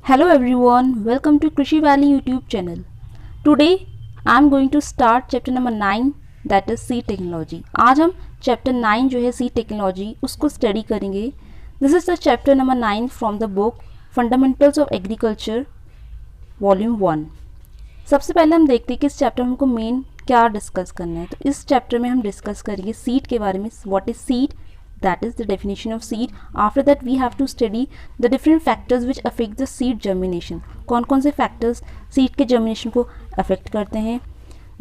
Hello everyone, welcome to Krishi Valley YouTube channel. Today I am going to start chapter number 9 that is seed technology. आज हम chapter 9 जो है seed technology उसको study करेंगे. This is the chapter number 9 from the book Fundamentals of Agriculture Volume 1. सबसे पहले हम देखते हैं कि इस चैप्टर में हमको मेन क्या डिस्कस करना है. तो इस चैप्टर में हम डिस्कस करेंगे सीड के बारे में. What is seed, that is the definition of seed. After that we have to study the different factors which affect the seed germination. कौन कौन से factors seed के germination को affect करते हैं.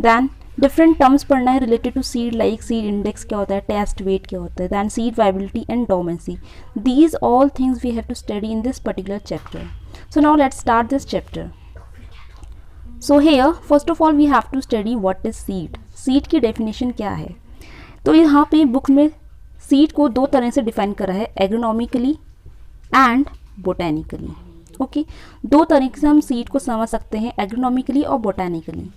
Then different terms पढ़ना है related to seed like seed index क्या होता है, test weight क्या होता है, then seed viability and dormancy. These all things we have to study in this particular chapter. So now let's start this chapter. So here first of all we have to study what is seed. Seed की definition क्या है. तो यहाँ पे book में seed को दो तरह से डिफाइन करा है, एग्रोनॉमिकली एंड बोटेनिकली. ओके, दो तरीके से हम सीड को समझ सकते हैं, एग्रोनॉमिकली और बोटेनिकली.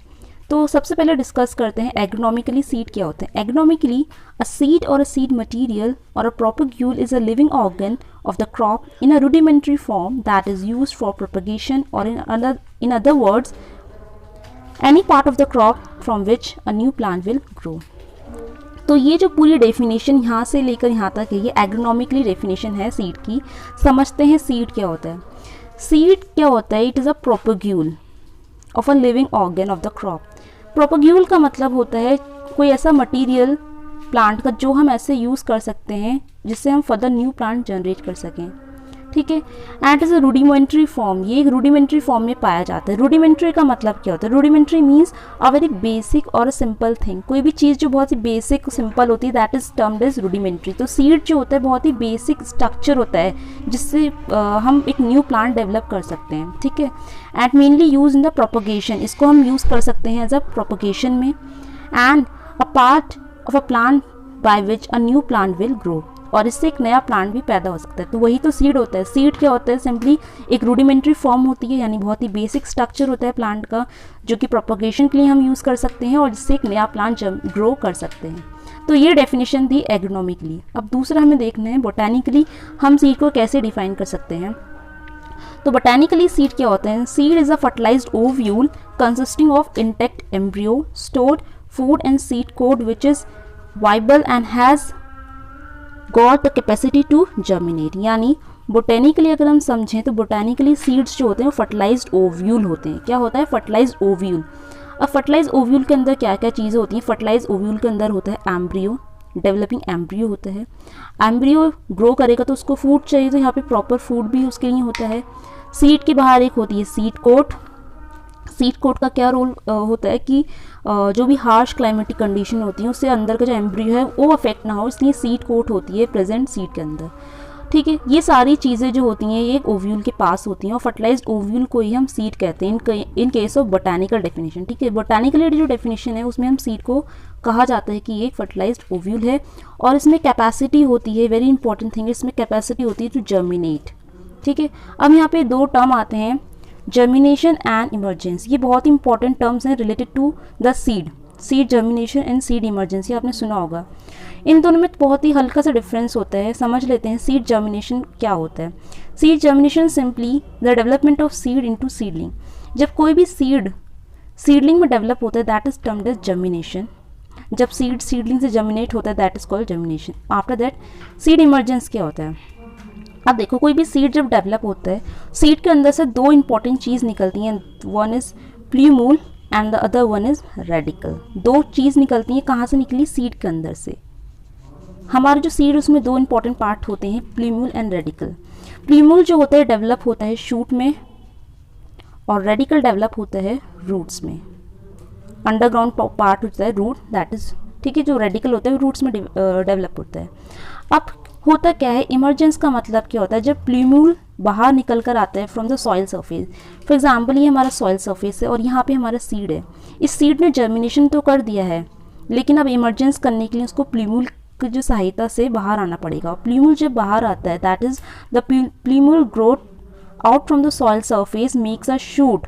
तो सबसे पहले डिस्कस करते हैं एग्रोनॉमिकली सीड क्या होते हैं. एग्रोनॉमिकली अ सीड और अ सीड मटीरियल और a propagule is a living organ of the crop in a rudimentary form that is used for propagation और in other words any part of the crop from which a new plant will grow. तो ये जो पूरी definition यहाँ से लेकर यहाँ तक है, ये एग्रोनॉमिकली डेफिनेशन है सीड की. समझते हैं सीड क्या होता है. सीड क्या होता है, it is a propagule of a living organ of the crop. Propagule का मतलब होता है कोई ऐसा मटेरियल प्लांट का जो हम ऐसे यूज़ कर सकते हैं जिससे हम फर्दर न्यू प्लांट जनरेट कर सकें. ठीक है. And is a rudimentary form, ये एक रूडिमेंट्री फॉर्म में पाया जाता है. रूडिमेंट्री का मतलब क्या होता है. Rudimentary means a very basic और अ सिंपल थिंग. कोई भी चीज़ जो बहुत ही बेसिक सिंपल होती है that is termed as rudimentary. तो सीड जो होता है बहुत ही बेसिक स्ट्रक्चर होता है जिससे हम एक न्यू प्लांट डेवलप कर सकते हैं. ठीक है. And mainly use in the propagation, इसको हम यूज़ कर सकते हैं एज अ प्रोपगेशन में. And a part of a plant by which a new plant will grow, और इससे एक नया प्लांट भी पैदा हो सकता है. तो वही तो सीड होता है. सीड क्या होता है, सिंपली एक रूडिमेंट्री फॉर्म होती है, यानी बहुत ही बेसिक स्ट्रक्चर होता है प्लांट का जो कि प्रोपगेशन के लिए हम यूज़ कर सकते हैं और जिससे एक नया प्लांट ग्रो कर सकते हैं. तो ये डेफिनेशन थी एग्रोनॉमिकली. अब दूसरा हमें देखना है बोटेनिकली हम सीड को कैसे डिफाइन कर सकते हैं. तो बोटेनिकली सीड क्या होते हैं. Seed is a fertilised ovule consisting of intact embryo, stored food and seed coat which is viable and has got the capacity to germinate. यानी बोटेनिकली अगर हम समझें तो बोटेनिकली सीड्स जो होते हैं वो फर्टिलाइज्ड ओव्यूल होते हैं. क्या होता है, फर्टिलाइज्ड ओव्यूल. अब फर्टिलाइज्ड ओव्यूल के अंदर क्या क्या चीज़ें होती हैं. फर्टिलाइज्ड ओव्यूल के अंदर होता है एम्ब्रियो, डेवलपिंग एम्ब्रियो होता है. एम्ब्रियो ग्रो करेगा तो उसको फूड चाहिए, तो यहाँ पे प्रॉपर फूड भी उसके लिए होता है. सीड के बाहर एक होती है सीड कोट. सीड कोट का क्या रोल होता है कि जो भी हार्श क्लाइमेटिक कंडीशन होती है उससे अंदर का जो एम्ब्रियो है वो अफेक्ट ना हो, इसलिए सीड कोट होती है प्रेजेंट सीड के अंदर. ठीक है. ये सारी चीज़ें जो होती हैं ये एक ओव्यूल के पास होती हैं और फर्टिलाइज्ड ओव्यूल को ही हम सीड कहते हैं in case of botanical definition. ठीक है. बोटेनिकली जो डेफिनेशन है उसमें हम सीड को कहा जाता है कि ये एक फर्टिलाइज्ड ओव्यूल है और इसमें कैपेसिटी होती है, वेरी इंपॉर्टेंट थिंग, इसमें कैपेसिटी होती है टू जर्मिनेट. ठीक है. अब यहाँ पे दो टर्म आते हैं, जर्मिनेशन एंड इमर्जेंस. ये बहुत इंपॉर्टेंट टर्म्स हैं related to the seed. Seed germination and seed emergency आपने सुना होगा. इन दोनों में बहुत ही हल्का सा डिफरेंस होता है. समझ लेते हैं सीड जर्मिनेशन क्या होता है. Seed germination simply the development of seed into seedling. जब कोई भी सीड सीडलिंग में डेवलप होता है that is termed as germination. जब सीड सीडलिंग से जर्मिनेट होता है that is called germination. After that seed emergence क्या होता है. अब देखो कोई भी सीड जब डेवलप होता है सीड के अंदर से दो इंपॉर्टेंट चीज़ निकलती हैं. One is प्ल्यूमूल and the other one is radical. दो चीज़ निकलती हैं. कहाँ से निकली, सीड के अंदर से. हमारा जो सीड उसमें दो इंपॉर्टेंट पार्ट होते हैं, प्ल्यूमूल एंड रेडिकल. प्ल्यूमूल जो होता है डेवलप होता है शूट में और रेडिकल डेवलप होता है रूट्स में. अंडरग्राउंड पार्ट होता है रूट दैट इज. ठीक है. जो रेडिकल होता है वो रूट्स में डेवलप होता है. अब होता क्या है, इमरजेंस का मतलब क्या होता है, जब प्ल्यूमूल बाहर निकल कर आता है from the soil surface. For example ये हमारा सॉइल सरफेस है और यहाँ पे हमारा सीड है. इस सीड ने जर्मिनेशन तो कर दिया है लेकिन अब इमरजेंस करने के लिए उसको प्ल्यूमूल की जो सहायता से बाहर आना पड़ेगा. प्ल्यूमूल जब बाहर आता है that is the plumule growth out from the soil surface makes a shoot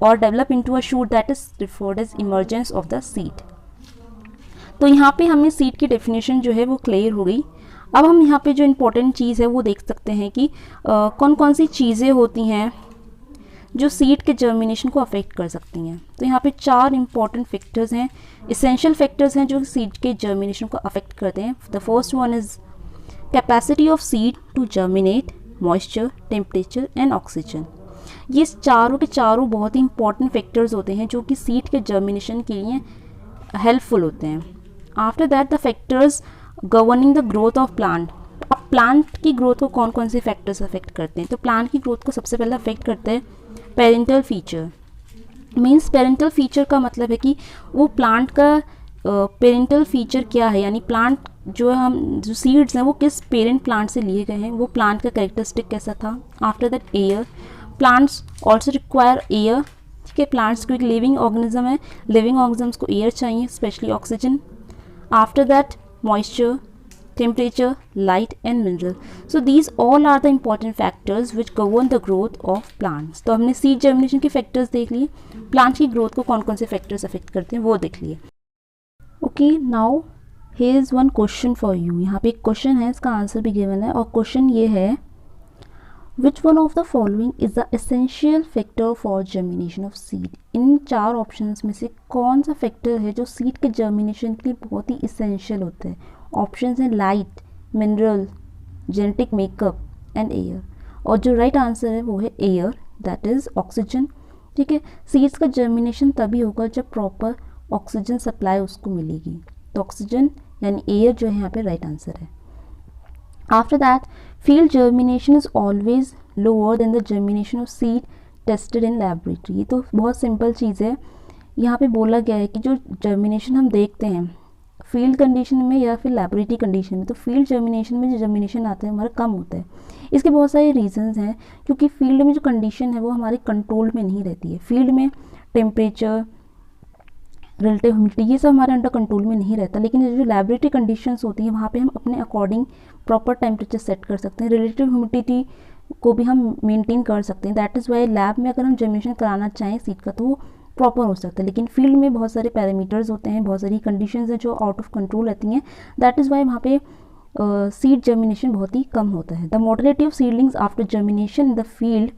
और develop into a shoot that is referred as emergence of the seed. तो यहाँ पे हमें सीड की डेफिनेशन जो है वो क्लियर हो गई. अब हम यहाँ पे जो इम्पोर्टेंट चीज़ है वो देख सकते हैं कि कौन कौन सी चीज़ें होती हैं जो सीड के जर्मिनेशन को अफेक्ट कर सकती हैं। तो यहाँ पे 4 इंपॉर्टेंट फैक्टर्स हैं, इसेंशियल फैक्टर्स हैं जो सीड के जर्मिनेशन को अफेक्ट करते हैं। The first one is capacity of seed to germinate, moisture, temperature and oxygen. ये चारों के चारों बहुत ही इंपॉर्टेंट फैक्टर्स होते हैं जो कि सीड के जर्मिनेशन के लिए हेल्पफुल होते हैं। After that the factors governing the growth of plant. अब प्लांट की ग्रोथ को कौन कौन से फैक्टर्स अफेक्ट करते हैं? तो प्लांट की ग्रोथ को सबसे पहले अफेक्ट करते हैं parental feature. Means parental feature का मतलब है कि वो प्लांट का पेरेंटल फीचर क्या है, यानी प्लांट जो सीड्स हैं वो किस पेरेंट प्लांट से लिए गए हैं, वो प्लांट का कैरेक्टरिस्टिक कैसा था। After that air, plants also require air. ठीक है, प्लांट्स को एक लिविंग ऑर्गेनिज्म है, लिविंग ऑर्गेनिजम्स को एयर चाहिए, specially oxygen. After that moisture, temperature, light and mineral. So these all are the important factors which govern the growth of plants. तो हमने seed germination के फैक्टर्स देख लिए, प्लांट की growth को कौन कौन से फैक्टर्स अफेक्ट करते हैं वो देख लिए। Okay, now here is one question for you. यहाँ पे एक क्वेश्चन है, इसका आंसर भी गिवन है और क्वेश्चन ये है, which one of the following is the essential factor for germination of seed. In 4 options में से कौन सा फैक्टर है जो सीड के जर्मिनेशन के लिए बहुत ही इसेंशियल होता है? ऑप्शंस हैं light, mineral, genetic makeup and air. और जो राइट आंसर है वो है एयर, दैट इज़ ऑक्सीजन। ठीक है, सीड्स का जर्मिनेशन तभी होगा जब प्रॉपर ऑक्सीजन सप्लाई उसको मिलेगी। तो ऑक्सीजन यानी एयर जो है यहाँ पे राइट आंसर है। After that, field germination is always lower than the germination of seed tested in laboratory. ये तो बहुत सिंपल चीज़ है। यहाँ पे बोला गया है कि जो जर्मिनेशन हम देखते हैं फील्ड कंडीशन में या फिर लैबोरेटरी कंडीशन में, तो फील्ड जर्मिनेशन में जो जर्मिनेशन आता है हमारा कम होता है। इसके बहुत सारे रीजंस हैं, क्योंकि फील्ड में जो कंडीशन है वो हमारे कंट्रोल में नहीं रहती है। फील्ड में टेम्परेचर, रिलेटिव ह्यूमिडिटी ये सब हमारे अंडर कंट्रोल में नहीं रहता, लेकिन जो लैबोरेटरी कंडीशंस होती हैं वहाँ पे हम अपने अकॉर्डिंग प्रॉपर टेम्परेचर सेट कर सकते हैं, रिलेटिव ह्यूमिडिटी को भी हम मेंटेन कर सकते हैं। दैट इज़ वाई लैब में अगर हम जर्मिनेशन कराना चाहें सीड का तो वो प्रॉपर हो सकता है, लेकिन फील्ड में बहुत सारे पैरामीटर्स होते हैं, बहुत सारी कंडीशंस हैं जो आउट ऑफ कंट्रोल रहती हैं। दैट इज़ वाई वहाँ पे सीड जर्मिनेशन बहुत ही कम होता है। The mortality of seedlings after germination in the field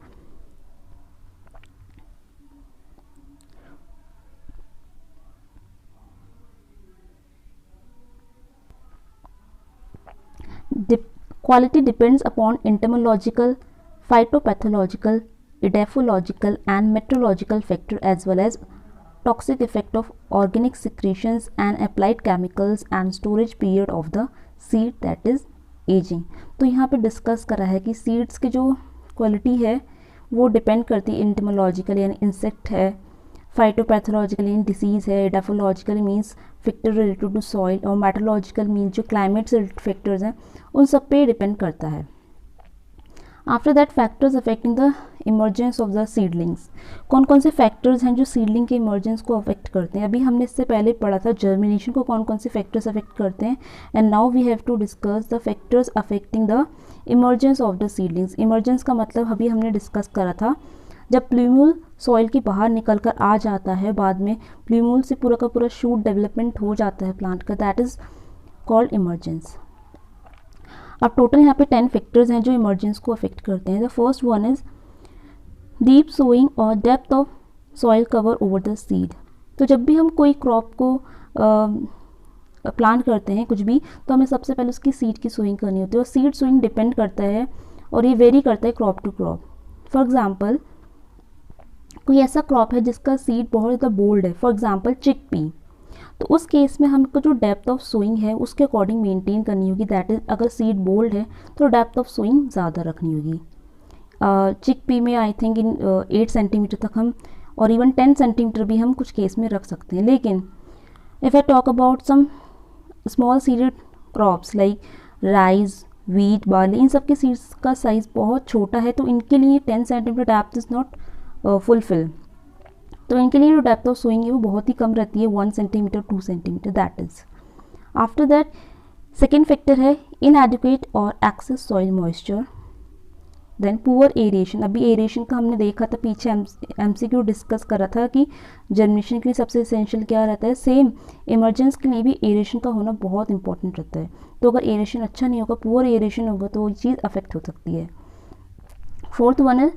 quality depends upon entomological, phytopathological, edapological and meteorological factor as well as toxic effect of organic secretions and applied chemicals and storage period of the seed, that is aging। तो यहाँ पे discuss करा है कि seeds की जो quality है वो डिपेंड करती है इंटमोलॉजिकल यानी इंसेक्ट है, फाइटोपैथोलॉजिकल यानी डिसीज़ है, edaphological means factor related to soil, और मेटरोलॉजिकल मीन्स जो क्लाइमेट से रिलेटेड फैक्टर्स हैं उन सब पे डिपेंड करता है। After that, factors affecting the emergence of the seedlings. कौन कौन से फैक्टर्स हैं जो सीडलिंग के इमर्जेंस को अफेक्ट करते हैं? अभी हमने इससे पहले पढ़ा था जर्मिनेशन को कौन कौन से फैक्टर्स अफेक्ट करते हैं, and now we have to discuss the factors affecting the emergence of the seedlings. Emergence का मतलब अभी हमने डिस्कस करा था, जब प्लूम्यूल सॉइल के बाहर निकल कर आ जाता है, बाद में प्लूम्यूल से पूरा का पूरा शूट डेवलपमेंट हो जाता है प्लांट का, दैट इज़ कॉल्ड इमर्जेंस। अब टोटल यहाँ पे 10 फैक्टर्स हैं जो इमर्जेंस को अफेक्ट करते हैं। The first one is deep sowing और depth of soil cover over the seed. तो जब भी हम कोई क्रॉप को प्लांट करते हैं कुछ भी, तो हमें सबसे पहले उसकी सीड की सोइंग करनी होती है, और सीड सोइंग डिपेंड करता है और ये वेरी करता है crop to crop. For example, कोई ऐसा क्रॉप है जिसका सीड बहुत ज़्यादा बोल्ड है, फॉर एग्जाम्पल चिकपी, तो उस केस में हमको जो डेप्थ ऑफ सोइंग है उसके अकॉर्डिंग मेंटेन करनी होगी। दैट इज़, अगर सीड बोल्ड है तो डेप्थ ऑफ सोइंग ज़्यादा रखनी होगी। चिकपी में आई थिंक इन 8 सेंटीमीटर तक हम, और इवन 10 सेंटीमीटर भी हम कुछ केस में रख सकते हैं। लेकिन if I talk about some small seeded crops like rice, wheat, barley, इन सब के सीड्स का साइज़ बहुत छोटा है, तो इनके लिए 10 centimetre depth is not fulfil. तो इनके लिए जो डेप्थ ऑफ सोइंग है वो बहुत ही कम रहती है, 1 centimetre, 2 centimetre, that is. After that, second factor है इनएडिक्वेट और excess soil moisture. Then poor aeration. अभी एरेशन का हमने देखा था पीछे, MCQ डिस्कस करा था कि जर्मिनेशन के लिए सबसे एसेंशियल क्या रहता है। सेम इमरजेंस के लिए भी एरेशन का होना बहुत इंपॉर्टेंट रहता है। तो अगर एरेशन अच्छा नहीं होगा, पुअर एरेशन होगा, तो वो चीज़ अफेक्ट हो सकती है। फोर्थ वन है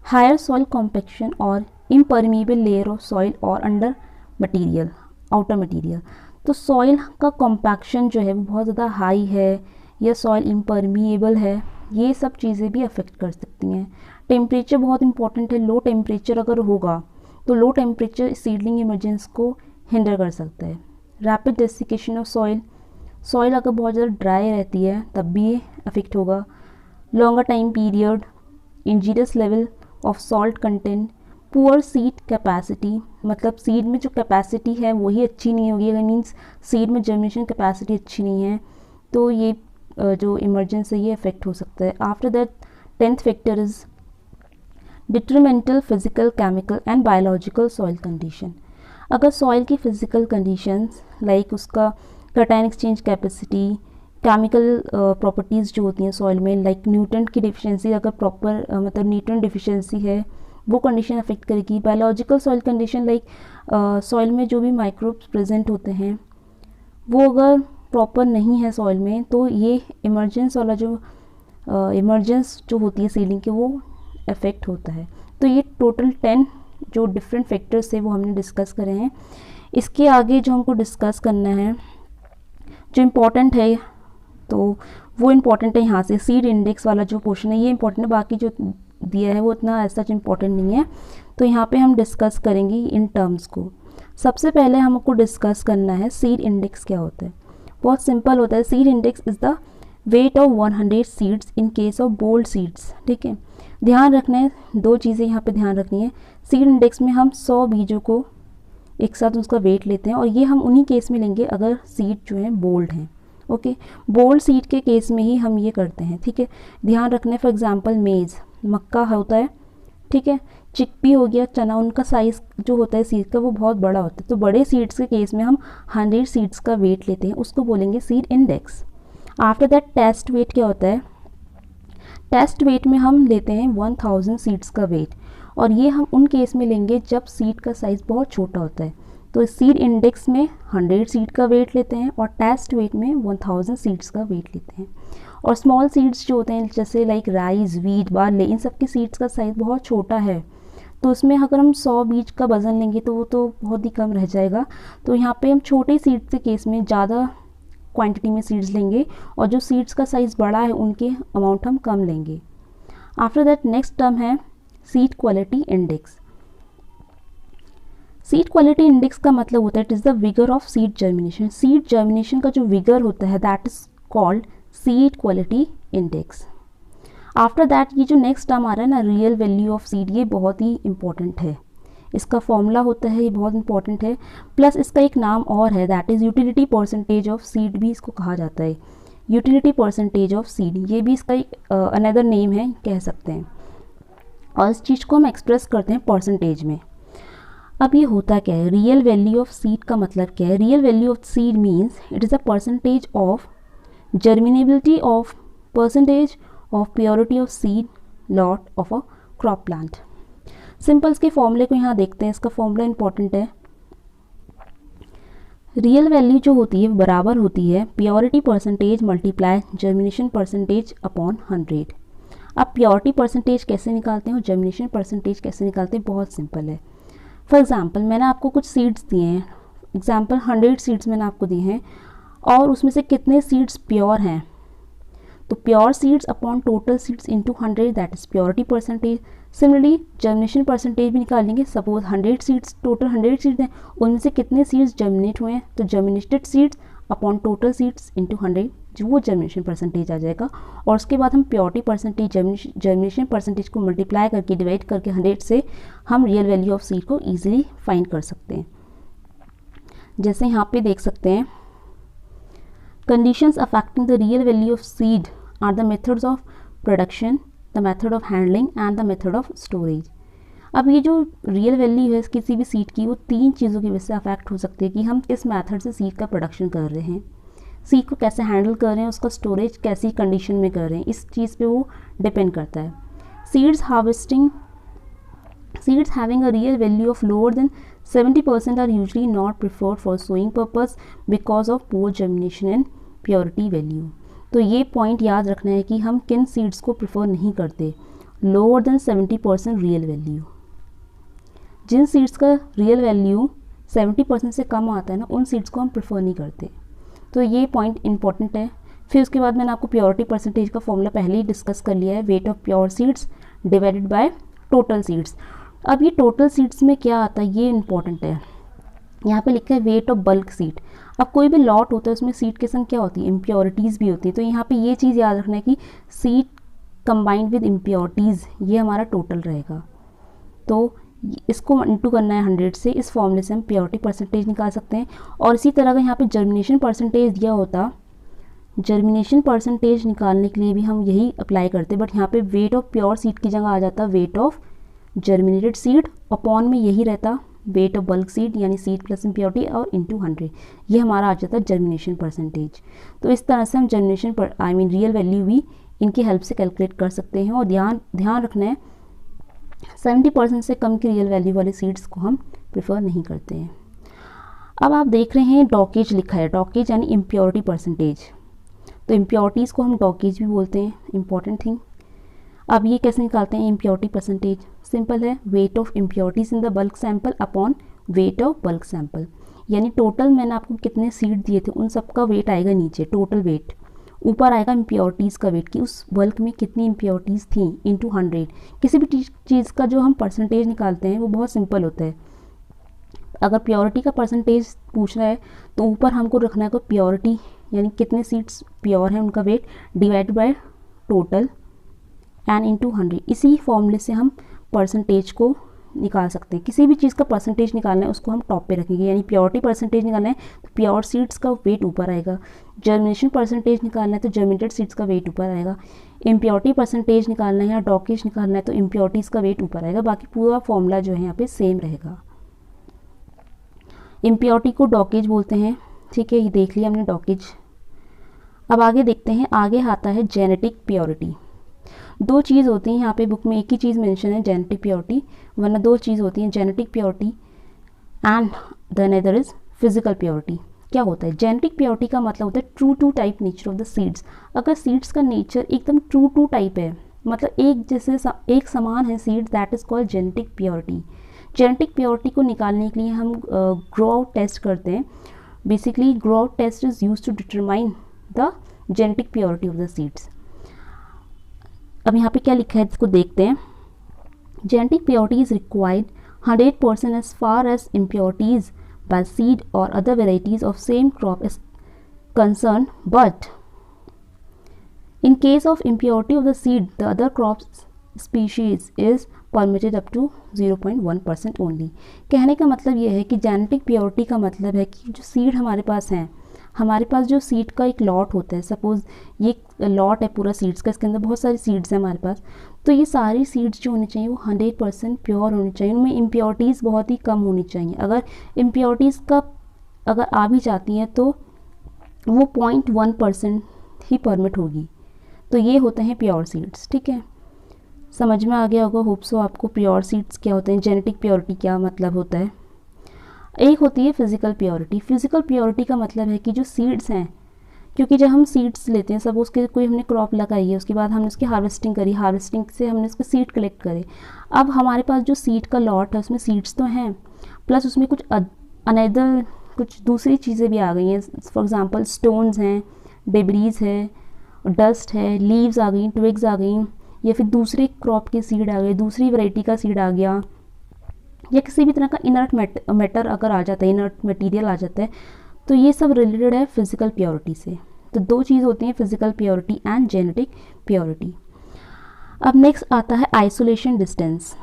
हायर सॉइल कॉम्पैक्शन और इम्परमीबल लेयर ऑफ सॉइल और अंडर मटीरियल, आउटर मटीरियल। तो सॉइल का कॉम्पैक्शन जो है वो बहुत ज़्यादा हाई है या सॉइल इम्परमीएबल है, ये सब चीज़ें भी अफेक्ट कर सकती हैं। टेम्परेचर बहुत इंपॉर्टेंट है। लो टेम्परेचर अगर होगा तो लो टेम्परेचर सीडलिंग इमर्जेंस को हिंडर कर सकता है। Rapid desiccation of soil, soil अगर बहुत ज़्यादा ड्राई रहती है तब भी ये अफेक्ट होगा। Longer time period, injurious level of salt content, poor seed capacity, मतलब सीड में जो कैपेसिटी है वही अच्छी नहीं होगी, अगर मीन्स सीड में जर्मिनेशन कैपेसिटी अच्छी नहीं है तो ये जो इमरजेंस है ये अफेक्ट हो सकता है। After that 10th factor is detrimental physical, chemical and biological soil condition. अगर सॉइल की फिजिकल कंडीशंस लाइक उसका cation exchange capacity, chemical properties जो होती हैं सॉइल में लाइक न्यूट्रिएंट की डिफिशिएंसी, अगर प्रॉपर मतलब न्यूट्रिएंट डिफिशिएंसी है वो कंडीशन अफेक्ट करेगी। Biological soil condition like soil में जो भी माइक्रोब्स प्रेजेंट होते हैं वो अगर प्रॉपर नहीं है सॉइल में तो ये इमरजेंस वाला जो इमरजेंस जो होती है सीलिंग की वो अफेक्ट होता है। तो ये टोटल 10 जो डिफरेंट फैक्टर्स थे वो हमने डिस्कस करे हैं। इसके आगे जो हमको डिस्कस करना है जो इम्पोर्टेंट है तो वो इम्पोर्टेंट है यहाँ से सीड इंडेक्स वाला जो पोर्शन है ये इम्पोर्टेंट है, बाकी जो दिया है वो इतना ऐसा इम्पोर्टेंट नहीं है। तो यहाँ पे हम डिस्कस करेंगे इन टर्म्स को। सबसे पहले हमको डिस्कस करना है सीड इंडेक्स क्या होता है। बहुत सिंपल होता है। Seed index is the weight of 100 seeds in case of bold seeds. ठीक है, ध्यान रखना है, दो चीज़ें यहाँ पे ध्यान रखनी है। सीड इंडेक्स में हम 100 बीजों को एक साथ उसका वेट लेते हैं और ये हम उन्हीं केस में लेंगे अगर सीड जो है बोल्ड हैं। ओके, बोल्ड सीड के केस में ही हम ये करते हैं। ठीक है, ध्यान रखना है। फॉर एग्जांपल मेज़, मक्का होता है, ठीक है, चिकपी हो गया, चना, उनका साइज़ जो होता है सीड का वो बहुत बड़ा होता है। तो बड़े सीड्स के केस में हम 100 सीड्स का वेट लेते हैं, उसको बोलेंगे seed index. After that test weight क्या होता है, टेस्ट वेट में हम लेते हैं 1000 सीड्स का वेट और ये हम उन केस में लेंगे जब सीड का साइज़ बहुत छोटा होता है। तो सीड इंडेक्स में 100 सीड का वेट लेते हैं और टेस्ट वेट में 1000 सीड्स का वेट लेते हैं। और स्मॉल सीड्स जो होते हैं जैसे लाइक राइस, वीट, बार्ले, इन सब की सीड्स का साइज़ बहुत छोटा है तो उसमें अगर हम 100 बीज का वज़न लेंगे तो वो तो बहुत ही कम रह जाएगा। तो यहाँ पे हम छोटे सीड्स के केस में ज़्यादा क्वांटिटी में सीड्स लेंगे और जो सीड्स का साइज़ बड़ा है उनके अमाउंट हम कम लेंगे। आफ्टर दैट नेक्स्ट टर्म है seed quality index. Seed quality index का मतलब होता है it is the vigour of seed germination. Seed germination का जो विगर होता है that is called seed quality index. After that ये जो नेक्स्ट टर्म आ रहा है ना रियल वैल्यू ऑफ सीड, ये बहुत ही इंपॉर्टेंट है। इसका फॉर्मूला होता है, ये बहुत इंपॉर्टेंट है। प्लस इसका एक नाम और है that is utility percentage of seed, भी इसको कहा जाता है यूटिलिटी परसेंटेज ऑफ सीड, ये भी इसका एक अनदर नेम है कह सकते हैं। और इस चीज़ को हम एक्सप्रेस करते हैं परसेंटेज में। अब ये होता क्या है, रियल वैल्यू ऑफ सीड का मतलब क्या है। Real value of seed means it is a percentage of germinability of percentage of purity of seed lot of a crop plant. सिंपल्स के फॉर्मूले को यहाँ देखते हैं, इसका फॉर्मूला इंपॉर्टेंट है। रियल वैल्यू जो होती है बराबर होती है purity percentage multiply germination percentage upon 100। अब प्योरिटी परसेंटेज कैसे निकालते हैं और जर्मिनेशन परसेंटेज कैसे निकालते हैं, बहुत सिंपल है। फॉर एग्जांपल मैंने आपको कुछ सीड्स दिए हैं, एग्जांपल 100 सीड्स मैंने आपको दिए हैं और उसमें से कितने सीड्स प्योर हैं, तो pure seeds upon total seeds into 100 that is purity percentage. Similarly germination percentage भी निकालेंगे। सपोज 100 सीड्स, टोटल 100 सीड्स हैं, उनमें से कितने सीड्स जर्मिनेट हुए हैं, तो germinated seeds upon total seeds into 100 जो वो जर्मिनेशन परसेंटेज आ जाएगा। और उसके बाद हम प्योरिटी परसेंटेज जर्मिनेशन परसेंटेज को मल्टीप्लाई करके डिवाइड करके 100 से हम रियल वैल्यू ऑफ सीड को ईजिली फाइंड कर सकते हैं। जैसे यहाँ पे देख सकते हैं conditions affecting the real value of seed are the methods of production, the method of handling and the method of storage। अब ये जो रियल वैल्यू है किसी भी सीड की वो 3 चीज़ों की वजह से अफेक्ट हो सकती है कि हम किस मेथड से सीड का प्रोडक्शन कर रहे हैं, सीड को कैसे हैंडल कर रहे हैं, उसका स्टोरेज कैसी कंडीशन में कर रहे हैं, इस चीज़ पे वो डिपेंड करता है। Seeds harvesting, seeds having a real value of lower than 70% are usually not preferred for sowing purpose because of poor germination and purity value। तो ये पॉइंट याद रखना है कि हम किन सीड्स को प्रेफर नहीं करते। Lower than 70% real value. जिन सीड्स का रियल वैल्यू 70% से कम आता है ना, उन सीड्स को हम प्रेफर नहीं करते। तो ये पॉइंट इंपॉर्टेंट है। फिर उसके बाद मैंने आपको प्योरिटी परसेंटेज का फॉर्मूला पहले ही डिस्कस कर लिया है, weight of pure seeds divided by total seeds. अब ये टोटल सीड्स में क्या आता है, ये इंपॉर्टेंट है। यहाँ पे लिखा है वेट ऑफ बल्क सीड। अब कोई भी लॉट होता है उसमें सीड की संख्या होती है, इम्प्योरिटीज़ भी होती है। तो यहाँ पे ये चीज़ याद रखना है कि सीड कंबाइंड विद इम्प्योरिटीज़ ये हमारा टोटल रहेगा। तो इसको इंटू करना है 100 से, इस फॉर्मूले से हम प्योरिटी परसेंटेज निकाल सकते हैं। और इसी तरह का यहाँ पे जर्मिनेशन परसेंटेज दिया होता, जर्मिनेशन परसेंटेज निकालने के लिए भी हम यही अप्लाई करते, बट यहाँ पे वेट ऑफ प्योर सीड की जगह आ जाता weight of germinated seed, upon में यही रहता वेट ऑफ बल्क सीड यानी सीड प्लस इम्प्योरिटी और इंटू 100, ये हमारा आ जाता है जर्मिनेशन परसेंटेज। तो इस तरह से हम जर्मिनेशन पर रियल वैल्यू भी इनकी हेल्प से कैलकुलेट कर सकते हैं। और ध्यान रखना है 70% से कम की रियल वैल्यू वाले सीड्स को हम प्रेफर नहीं करते हैं। अब आप देख रहे हैं डॉकेज लिखा है, डॉकेज यानी इम्प्योरिटी परसेंटेज। तो इम्प्योरिटीज़ को हम डॉकेज भी बोलते हैं, इंपॉर्टेंट थिंग। अब ये कैसे निकालते हैं इम्प्योरिटी परसेंटेज? सिंपल है, weight of impurities in the bulk sample upon weight of bulk sample. यानी टोटल मैंने आपको कितने सीड दिए थे उन सब का वेट आएगा नीचे, टोटल वेट, ऊपर आएगा इम्प्योरिटीज़ का वेट कि उस बल्क में कितनी इम्प्योरिटीज़ थी इंटू 100। किसी भी चीज़ का जो हम परसेंटेज निकालते हैं वो बहुत सिंपल होता है। अगर प्योरिटी का परसेंटेज पूछ रहा है तो ऊपर हमको रखना है को प्योरिटी यानी कितने सीड्स प्योर हैं उनका weight divide by total and into 100। इसी फॉर्मूले से हम परसेंटेज को निकाल सकते हैं। किसी भी चीज़ का परसेंटेज निकालना है उसको हम टॉप पे रखेंगे, यानी प्योरिटी परसेंटेज निकालना है तो प्योर सीड्स का वेट ऊपर आएगा, जर्मिनेशन परसेंटेज निकालना है तो जर्मिनेटेड सीड्स का वेट ऊपर आएगा, इम्प्योरिटी परसेंटेज निकालना है या डॉकेज निकालना है तो इम्प्योरिटीज़ का वेट ऊपर आएगा। बाकी पूरा फॉर्मूला जो है यहाँ पे सेम रहेगा। इम्प्योरिटी को डॉकेज बोलते हैं, ठीक है, ये देख लिया हमने डॉकेज। अब आगे देखते हैं, आगे आता है जेनेटिक प्योरिटी। दो चीज़ होती हैं यहाँ पे, बुक में एक ही चीज़ मेंशन है जेनेटिक प्योरिटी, वरना दो चीज़ होती हैं, genetic purity and the another is physical purity. क्या होता है जेनेटिक प्योरिटी का मतलब होता है true to type nature of the seeds. अगर सीड्स का नेचर एकदम ट्रू टू टाइप है, मतलब एक जैसे एक समान है seeds, that is called genetic purity. Genetic purity को निकालने के लिए हम ग्रो आउट टेस्ट करते हैं। Basically grow out test is used to determine the genetic purity of the seeds. अब यहाँ पे क्या लिखा है इसको देखते हैं। Genetic purity is required 100% as far as impurities by seed or other varieties of same crop is concerned, but in case of impurity of the seed, the other crops species is permitted up to 0.1% only। कहने का मतलब ये है कि genetic purity का मतलब है कि जो सीड हमारे पास हैं, हमारे पास जो सीड का एक लॉट होता है, सपोज़ ये लॉट है पूरा सीड्स का, इसके अंदर बहुत सारी सीड्स हैं हमारे पास, तो ये सारी सीड्स जो होनी चाहिए वो 100% प्योर होनी चाहिए, उनमें इम्प्योरिटीज़ बहुत ही कम होनी चाहिए। अगर इम्प्योरिटीज़ का अगर आ भी जाती हैं तो वो 0.1% ही परमिट होगी। तो ये होते हैं प्योर सीड्स, ठीक है, समझ में आ गया होगा होप सो आपको प्योर सीड्स क्या होते हैं, जेनेटिक प्योरिटी क्या मतलब होता है। एक होती है फिजिकल प्योरिटी। फिजिकल प्योरिटी का मतलब है कि जो सीड्स हैं, क्योंकि जब हम सीड्स लेते हैं, सपोज के कोई हमने क्रॉप लगाई है, उसके बाद हमने उसकी हार्वेस्टिंग करी, हार्वेस्टिंग से हमने उसके सीड कलेक्ट करे। अब हमारे पास जो सीड का लॉट है उसमें सीड्स तो हैं, प्लस उसमें कुछ अनदर कुछ दूसरी चीज़ें भी आ गई हैं। फॉर एग्जांपल स्टोन्स हैं, डेब्रीज है, डस्ट है, लीव्स आ गई, ट्विग्स आ गई, या फिर दूसरे क्रॉप के सीड आ गए, दूसरी वैरायटी का सीड आ गया, या किसी भी तरह का इनर्ट मैटर अगर आ जाता है, इनर्ट मटेरियल आ जाता है, तो ये सब रिलेटेड है फिजिकल प्योरिटी से। तो दो चीज़ होती हैं, physical purity and genetic purity. अब नेक्स्ट आता है आइसोलेशन डिस्टेंस।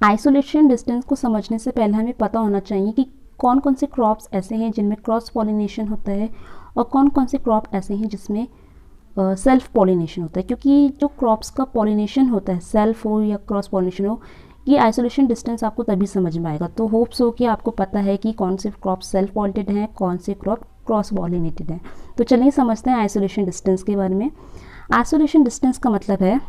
आइसोलेशन डिस्टेंस को समझने से पहले हमें पता होना चाहिए कि कौन कौन से क्रॉप्स ऐसे हैं जिनमें क्रॉस पॉलिनेशन होता है और कौन कौन से क्रॉप ऐसे हैं जिसमें सेल्फ पॉलिनेशन होता है। क्योंकि जो क्रॉप्स का पॉलिनेशन होता है, सेल्फ हो या क्रॉस पॉलिनेशन हो, ये आइसोलेशन डिस्टेंस आपको तभी समझ में आएगा। तो होप्स हो कि आपको पता है कि कौन से क्रॉप सेल्फ पॉलिनेटेड हैं, कौन से क्रॉप क्रॉस पॉलिनेटेड हैं। तो चलिए समझते हैं आइसोलेशन डिस्टेंस के बारे में। आइसोलेशन डिस्टेंस का मतलब है,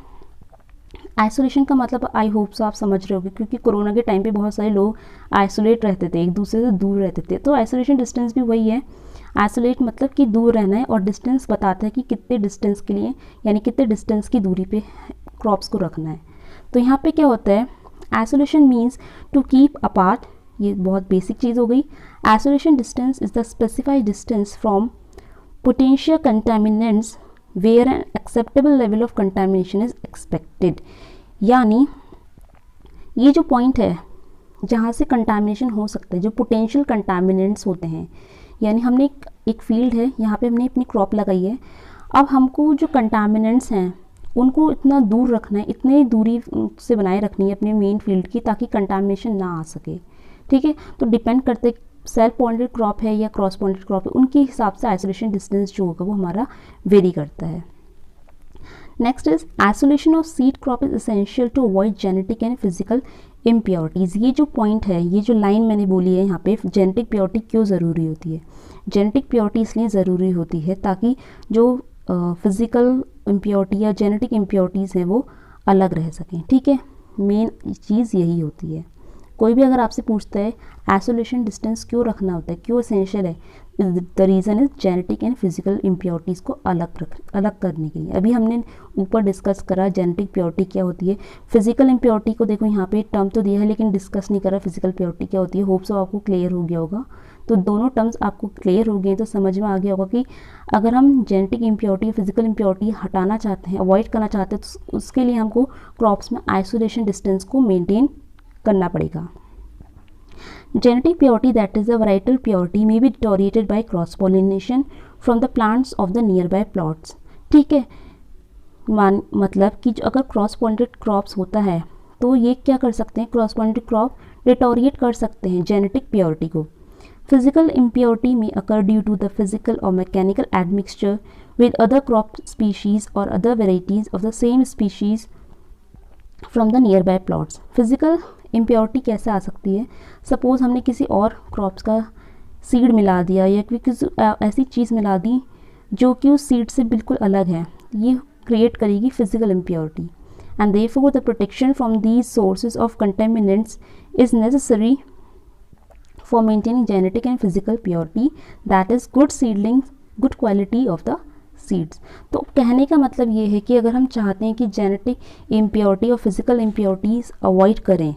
आइसोलेशन का मतलब आई होप सो आप समझ रहे होगे, क्योंकि कोरोना के टाइम पे बहुत सारे लोग आइसोलेट रहते थे, एक दूसरे से दूर रहते थे। तो आइसोलेशन डिस्टेंस भी वही है। आइसोलेट मतलब कि दूर रहना है, और डिस्टेंस बताता है कि कितने डिस्टेंस के लिए, यानी कितने डिस्टेंस की दूरी पे क्रॉप्स को रखना है। तो यहाँ पे क्या होता है, isolation means to keep apart, ये बहुत बेसिक चीज़ हो गई। Isolation distance is the specified distance from potential contaminants where an acceptable level of contamination is expected. यानी ये जो पॉइंट है जहाँ से कंटामिनेशन हो सकता है, जो पोटेंशियल कंटामिनेंट्स होते हैं, यानी हमने एक फील्ड है, यहाँ पे हमने अपनी क्रॉप लगाई है, अब हमको जो कंटामिनेंट्स हैं उनको इतना दूर रखना है, इतनी दूरी से बनाए रखनी है अपने मेन फील्ड की, ताकि कंटामिनेशन ना आ सके। ठीक है, तो डिपेंड करते सेल्फ पॉइंटेड क्रॉप है या क्रॉस पॉइंटेड क्रॉप है, उनके हिसाब से आइसोलेशन डिस्टेंस जो होगा वो हमारा वेरी करता है। Next is isolation of seed crop is essential to avoid genetic and physical impurities. ये जो पॉइंट है, ये जो लाइन मैंने बोली है यहाँ पे, जेनेटिक प्योरिटी क्यों ज़रूरी होती है? जेनेटिक प्योरिटी इसलिए ज़रूरी होती है ताकि जो फिज़िकल इम्प्योरिटी या जेनेटिक इम्प्योरिटीज़ हैं वो अलग रह सकें। ठीक है, मेन चीज़ यही होती है। कोई भी अगर आपसे पूछता है आइसोलेशन डिस्टेंस क्यों रखना होता है, क्यों एसेंशियल है, the reason is genetic and physical impurities को अलग करने के लिए। अभी हमने ऊपर डिस्कस करा जेनेटिक प्योरिटी क्या होती है, फिजिकल इम्प्योरिटी को देखो यहाँ पे टर्म तो दिया है लेकिन डिस्कस नहीं करा फिजिकल प्योरिटी क्या होती है। होप सो आपको क्लियर हो गया होगा। तो दोनों टर्म्स आपको क्लियर हो गए तो समझ में आ गया होगा कि अगर हम जेनेटिक इम्प्योरिटी, फिजिकल इम्प्योरिटी हटाना चाहते हैं, अवॉइड करना चाहते हैं, तो उसके लिए हमको क्रॉप्स में आइसोलेशन डिस्टेंस को मेनटेन करना पड़ेगा। Genetic purity, that is the varietal purity, may be deteriorated by cross pollination from the plants of the nearby plots। ठीक है, मतलब कि अगर क्रॉस पॉलिनेटेड क्रॉप्स होता है तो ये क्या कर सकते हैं, क्रॉस पॉलिनेटेड क्रॉप डिटोरिएट कर सकते हैं जेनेटिक प्योरिटी को। फिजिकल इम्प्योरिटी में occur due to the physical और mechanical admixture with other crop species और other varieties of the same species from the nearby plots. Physical impurity कैसे आ सकती है, सपोज़ हमने किसी और क्रॉप्स का सीड मिला दिया या किसी ऐसी चीज़ मिला दी जो कि उस सीड से बिल्कुल अलग है, ये क्रिएट करेगी physical impurity. And therefore the protection from these sources of contaminants is necessary for maintaining genetic and physical purity, that is good seedlings, good quality of the seeds. तो कहने का मतलब ये है कि अगर हम चाहते हैं कि जेनेटिक इम्प्योरिटी और फिजिकल इम्प्योरिटीज़ अवॉइड करें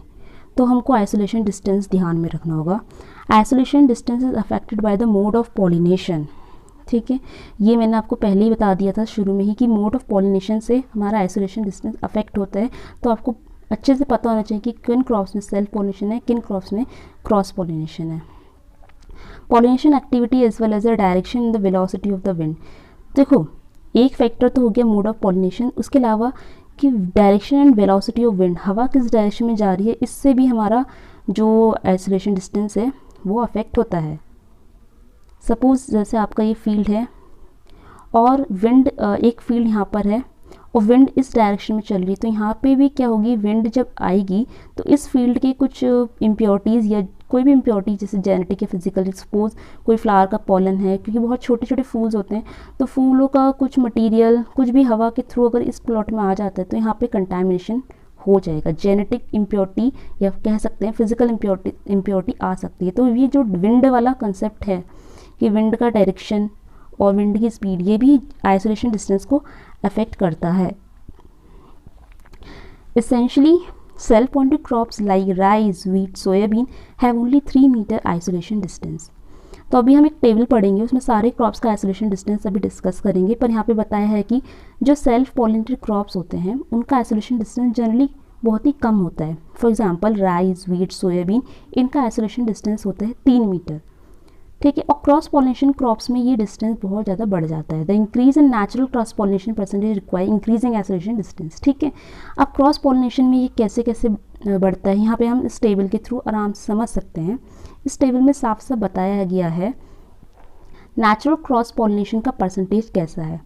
तो हमको आइसोलेशन डिस्टेंस ध्यान में रखना होगा। Isolation distance is affected by the mode of pollination. ठीक है, ये मैंने आपको पहले ही बता दिया था शुरू में ही कि मोड ऑफ पॉलिनेशन से हमारा आइसोलेशन डिस्टेंस अफेक्ट होता है। तो आपको अच्छे से पता होना चाहिए कि किन क्रॉप्स में सेल्फ पॉलिनेशन है, किन क्रॉप्स में क्रॉस पॉलिनेशन है। Pollination activity as well as the direction in the velocity of the wind. देखो, एक फैक्टर तो हो गया मोड ऑफ पॉलिनेशन, उसके अलावा कि direction and velocity of wind, हवा किस डायरेक्शन में जा रही है, इससे भी हमारा जो आइसोलेशन डिस्टेंस है वो अफेक्ट होता है। सपोज़ जैसे आपका ये फील्ड है और विंड, एक फील्ड यहाँ पर है और विंड इस डायरेक्शन में चल रही है, तो यहाँ पे भी क्या होगी, विंड जब आएगी तो इस फील्ड के कुछ इम्प्योरिटीज़ या कोई भी इम्प्योरिटी जैसे जेनेटिक या फिजिकल, सपोज कोई फ्लावर का पॉलन है, क्योंकि बहुत छोटे छोटे फूल्स होते हैं, तो फूलों का कुछ मटेरियल कुछ भी हवा के थ्रू अगर इस प्लॉट में आ जाता है तो यहाँ पे कंटामिनेशन हो जाएगा, जेनेटिक इम्प्योरिटी या कह सकते हैं फिजिकल इम्प्योरिटी आ सकती है। तो ये जो विंड वाला कंसेप्ट है कि विंड का डायरेक्शन और विंड की स्पीड, ये भी आइसोलेशन डिस्टेंस को अफेक्ट करता है। Essentially, self-pointed crops like rice, wheat, soybean have only 3 metre isolation distance. तो अभी हम एक टेबल पढ़ेंगे, उसमें सारे क्रॉप्स का आइसोलेशन डिस्टेंस अभी डिस्कस करेंगे, पर यहाँ पे बताया है कि जो सेल्फ पॉलिनेटेड क्रॉप्स होते हैं उनका आइसोलेशन डिस्टेंस जनरली बहुत ही कम होता है। For example rice, wheat, soybean, इनका आइसोलेशन डिस्टेंस होता है 3 मीटर। ठीक है, और क्रॉस पॉलिनेशन क्रॉप्स में ये डिस्टेंस बहुत ज़्यादा बढ़ जाता है। The increase in natural cross pollination percentage require increasing isolation distance. ठीक है, अब क्रॉस पॉलिनेशन में ये कैसे कैसे बढ़ता है, यहाँ पे हम इस टेबल के थ्रू आराम से समझ सकते हैं। इस टेबल में साफ साफ बताया गया है नेचुरल क्रॉस पॉलिनेशन का परसेंटेज कैसा है।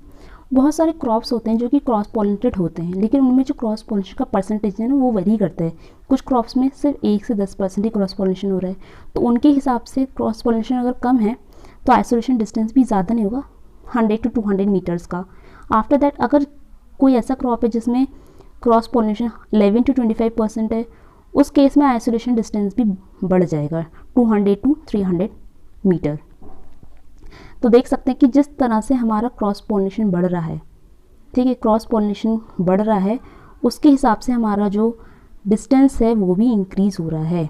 बहुत सारे क्रॉप्स होते हैं जो कि क्रॉस पॉलिनेटेड होते हैं, लेकिन उनमें जो क्रॉस पॉलिनेशन का परसेंटेज है ना वो वेरी करता है। कुछ क्रॉप्स में सिर्फ 1 से 10% ही क्रॉस पॉलिनेशन हो रहा है, तो उनके हिसाब से क्रॉस पॉलिनेशन अगर कम है तो आइसोलेशन डिस्टेंस भी ज़्यादा नहीं होगा, 100 to 200 मीटर्स का। आफ्टर दैट अगर कोई ऐसा क्रॉप है जिसमें क्रॉस पॉलिनेशन 11 to 25% है, उस केस में आइसोलेशन डिस्टेंस भी बढ़ जाएगा 200 to 300 मीटर। तो देख सकते हैं कि जिस तरह से हमारा क्रॉस पॉलिनेशन बढ़ रहा है, ठीक है, क्रॉस पॉलिनेशन बढ़ रहा है, उसके हिसाब से हमारा जो डिस्टेंस है वो भी इंक्रीज हो रहा है।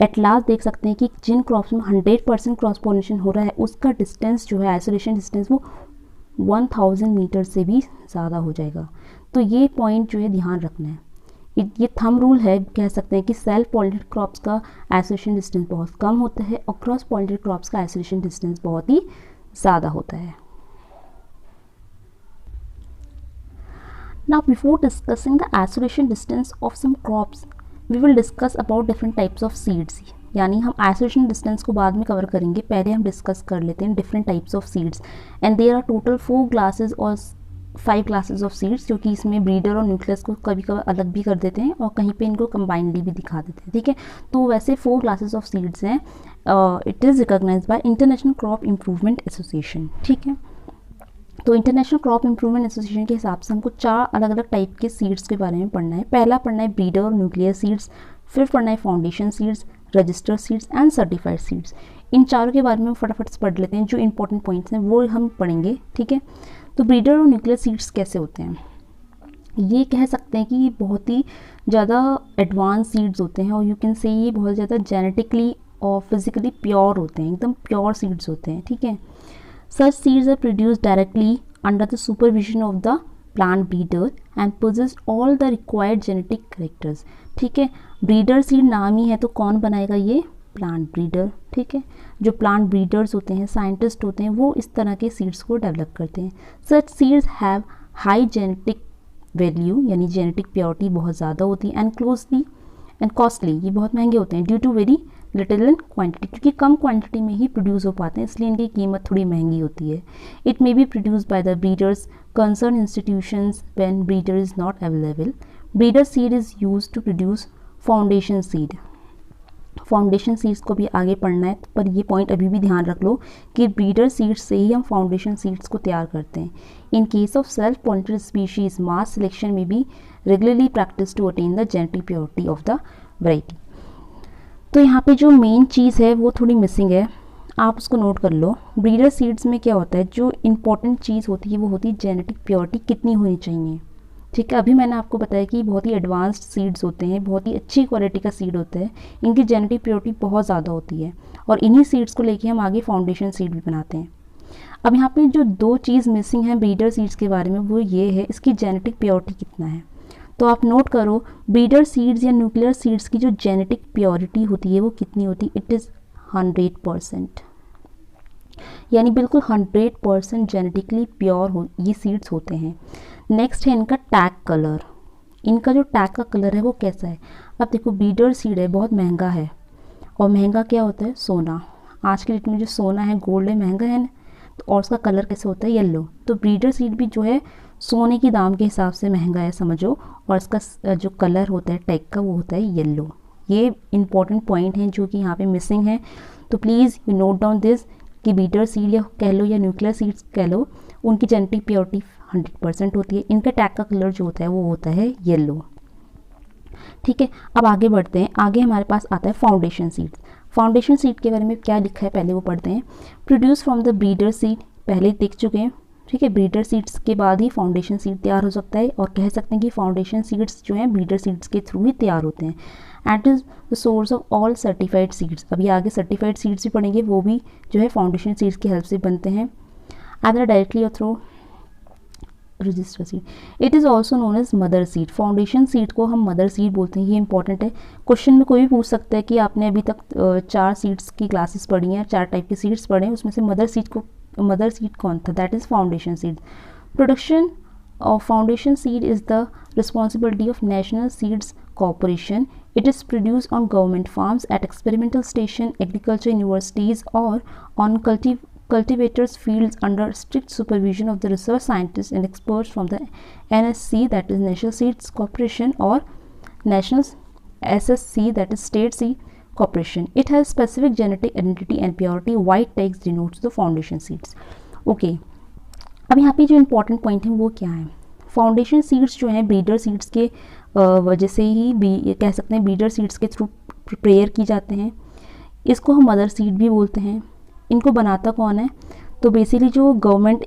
एट लास्ट देख सकते हैं कि जिन क्रॉप्स में 100% क्रॉस पोलिनेशन हो रहा है उसका डिस्टेंस जो है, आइसोलेशन डिस्टेंस, वो 1000 मीटर से भी ज़्यादा हो जाएगा। तो ये पॉइंट जो है ध्यान रखना है। ये थंब रूल है, कह सकते हैं कि सेल्फ पॉलिनेटेड क्रॉप्स का आइसोलेशन डिस्टेंस बहुत कम होता है और क्रॉस पॉलिनेटेड क्रॉप्स का आइसोलेशन डिस्टेंस बहुत ही ज़्यादा होता है। Now before discussing the isolation distance of some crops, we will discuss about different types of seeds. यानी हम आइसोलेशन डिस्टेंस को बाद में कवर करेंगे, पहले हम डिस्कस कर लेते हैं different types of seeds. And there are total 4 classes और 5 क्लासेस ऑफ सीड्स, जो कि इसमें ब्रीडर और न्यूक्लियस को कभी कभी अलग भी कर देते हैं और कहीं पे इनको कंबाइंडली भी दिखा देते हैं, ठीक है। तो वैसे 4 क्लासेस ऑफ सीड्स हैं। It is recognised by International Crop Improvement Association, ठीक है। तो इंटरनेशनल क्रॉप इम्प्रूवमेंट एसोसिएशन के हिसाब से हमको 4 अलग अलग टाइप के सीड्स के बारे में पढ़ना है। पहला पढ़ना है ब्रीडर और न्यूक्लियर सीड्स, फिर पढ़ना है foundation seeds, registered seeds and certified seeds. इन चारों के बारे में फटाफट से पढ़ लेते हैं, जो इंपॉर्टेंट पॉइंट्स हैं वो हम पढ़ेंगे, ठीक है। तो ब्रीडर और न्यूक्लियर सीड्स कैसे होते हैं, ये कह सकते हैं कि ये बहुत ही ज़्यादा एडवांस सीड्स होते हैं और यू कैन से ये बहुत ज़्यादा जेनेटिकली और फिजिकली प्योर होते हैं, एकदम प्योर सीड्स होते हैं, ठीक है। Such seeds are produced directly under the supervision of the plant breeder and possess all the required genetic characters, ठीक है। ब्रीडर सीड नाम ही है तो कौन बनाएगा, ये प्लांट ब्रीडर, ठीक है। जो प्लांट ब्रीडर्स होते हैं, साइंटिस्ट होते हैं, वो इस तरह के सीड्स को डेवलप करते हैं। Such seeds have high genetic value, यानी जेनेटिक प्योरिटी बहुत ज़्यादा होती है, एंड कॉस्टली, ये बहुत महंगे होते हैं, due to very little in quantity, क्योंकि कम क्वांटिटी में ही प्रोड्यूस हो पाते हैं, इसलिए इनकी कीमत थोड़ी महंगी होती है। It may be produce by the breeders concern institutions when breeder is not available. Breeder seed is use to produce foundation seed. Foundation seeds को भी आगे पढ़ना है, पर ये पॉइंट अभी भी ध्यान रख लो कि ब्रीडर सीड्स से ही हम फाउंडेशन सीड्स को तैयार करते हैं। In case of self pollinated species, mass selection में भी regularly practice to attain the genetic purity of the variety. तो यहाँ पे जो मेन चीज़ है वो थोड़ी मिसिंग है, आप उसको नोट कर लो। ब्रीडर सीड्स में क्या होता है, जो इंपॉर्टेंट चीज़ होती है वो होती है जेनेटिक प्योरिटी कितनी होनी चाहिए, ठीक है। अभी मैंने आपको बताया कि बहुत ही एडवांस्ड सीड्स होते हैं, बहुत ही अच्छी क्वालिटी का सीड होता है, इनकी जेनेटिक प्योरिटी बहुत ज़्यादा होती है और इन्हीं सीड्स को लेके हम आगे फाउंडेशन सीड भी बनाते हैं। अब यहाँ पे जो 2 चीज़ मिसिंग है ब्रीडर सीड्स के बारे में, वो ये है इसकी जेनेटिक प्योरिटी कितना है। तो आप नोट करो, ब्रीडर सीड्स या न्यूक्लियर सीड्स की जो जेनेटिक प्योरिटी होती है वो कितनी होती है, इट इज़ 100%, यानी बिल्कुल 100% जेनेटिकली प्योर हो ये सीड्स होते हैं। नेक्स्ट है इनका टैग कलर। इनका जो टैग का कलर है वो कैसा है, अब देखो ब्रीडर सीड है, बहुत महंगा है, और महंगा क्या होता है, सोना। आज के डेट में जो सोना है, गोल्ड है, महंगा है ना, तो और उसका कलर कैसे होता है, येलो। तो ब्रीडर सीड भी जो है सोने की दाम के हिसाब से महंगा है समझो, और इसका जो कलर होता है टैग का वो होता है येलो। ये इंपॉर्टेंट पॉइंट हैं जो कि यहाँ पे मिसिंग है, तो please you note down this कि ब्रीडर सीड या कह लो या न्यूक्लियर सीड्स कह लो, उनकी जेनेटिक प्योरिटी 100% होती है। इनका टैग का कलर जो होता है वो होता है येलो, ठीक है। अब आगे बढ़ते हैं, आगे हमारे पास आता है फाउंडेशन सीड। फाउंडेशन सीड के बारे में क्या लिखा है पहले वो पढ़ते हैं। Produce from the breeder seed, पहले देख चुके हैं, ठीक है। ब्रीडर सीड्स के बाद ही फाउंडेशन सीड तैयार हो सकता है, और कह सकते हैं कि फाउंडेशन सीड्स जो हैं ब्रीडर सीड्स के थ्रू ही तैयार होते हैं। And is the source of all certified seeds. अभी आगे सर्टिफाइड सीड्स भी पढ़ेंगे, वो भी जो है फाउंडेशन सीड्स की हेल्प से बनते हैं, either डायरेक्टली और through register seed. It is also known as mother seed. Foundation seed को हम मदर सीड बोलते हैं, ये इंपॉर्टेंट है। क्वेश्चन में कोई भी पूछ सकता है कि आपने अभी तक 4 सीड्स की क्लासेस पढ़ी हैं, 4 टाइप के सीड्स पढ़े हैं, उसमें से मदर सीड कौन था, that is foundation seed. Production of foundation seed is the responsibility of national seeds corporation. It is produced on government farms, at experimental station, agriculture universities, or on cultivators fields under strict supervision of the research scientists and experts from the NSC, that is National Seeds Corporation, or National SSC, that is State Seed Corporation. It has specific genetic identity and purity. White text denotes the foundation seeds. Okay. अब यहाँ पे जो important point है वो क्या है, foundation seeds जो हैं ब्रीडर सीड्स के वजह से ही कह सकते हैं, ब्रीडर सीड्स के थ्रू प्रेयर की जाते हैं। इसको हम मदर सीड भी बोलते हैं। इनको बनाता कौन है, तो बेसिकली जो गवर्नमेंट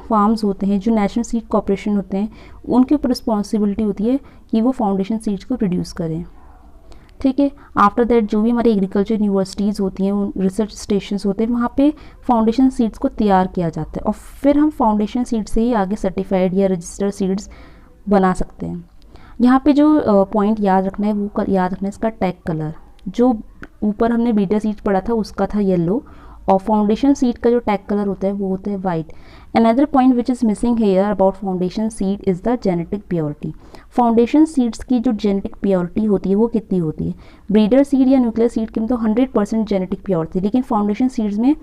फार्म्स होते हैं, जो नेशनल सीड कॉर्पोरेशन होते हैं, उनके ऊपर रिस्पॉन्सिबिलिटी होती है कि वो फाउंडेशन सीड्स को प्रोड्यूस करें, ठीक है। आफ्टर दैट जो भी हमारी एग्रीकल्चर यूनिवर्सिटीज़ होती हैं, रिसर्च स्टेशंस होते हैं, वहाँ पे फाउंडेशन सीड्स को तैयार किया जाता है और फिर हम फाउंडेशन सीड से ही आगे सर्टिफाइड या रजिस्टर्ड सीड्स बना सकते हैं। यहाँ पे जो पॉइंट याद रखना है वो याद रखना है इसका टैग कलर। जो ऊपर हमने ब्रीडर सीड पढ़ा था उसका था येलो, और फाउंडेशन सीड का जो टैग कलर होता है वो होता है white. Another point which is missing hair about foundation seed is the genetic purity. Foundation seeds की जो जेनेटिक प्योरिटी होती है वो कितनी होती है? ब्रीडर सीड या न्यूक्लियर सीड की तो 100% जेनेटिक प्योर थी, लेकिन फाउंडेशन सीड्स में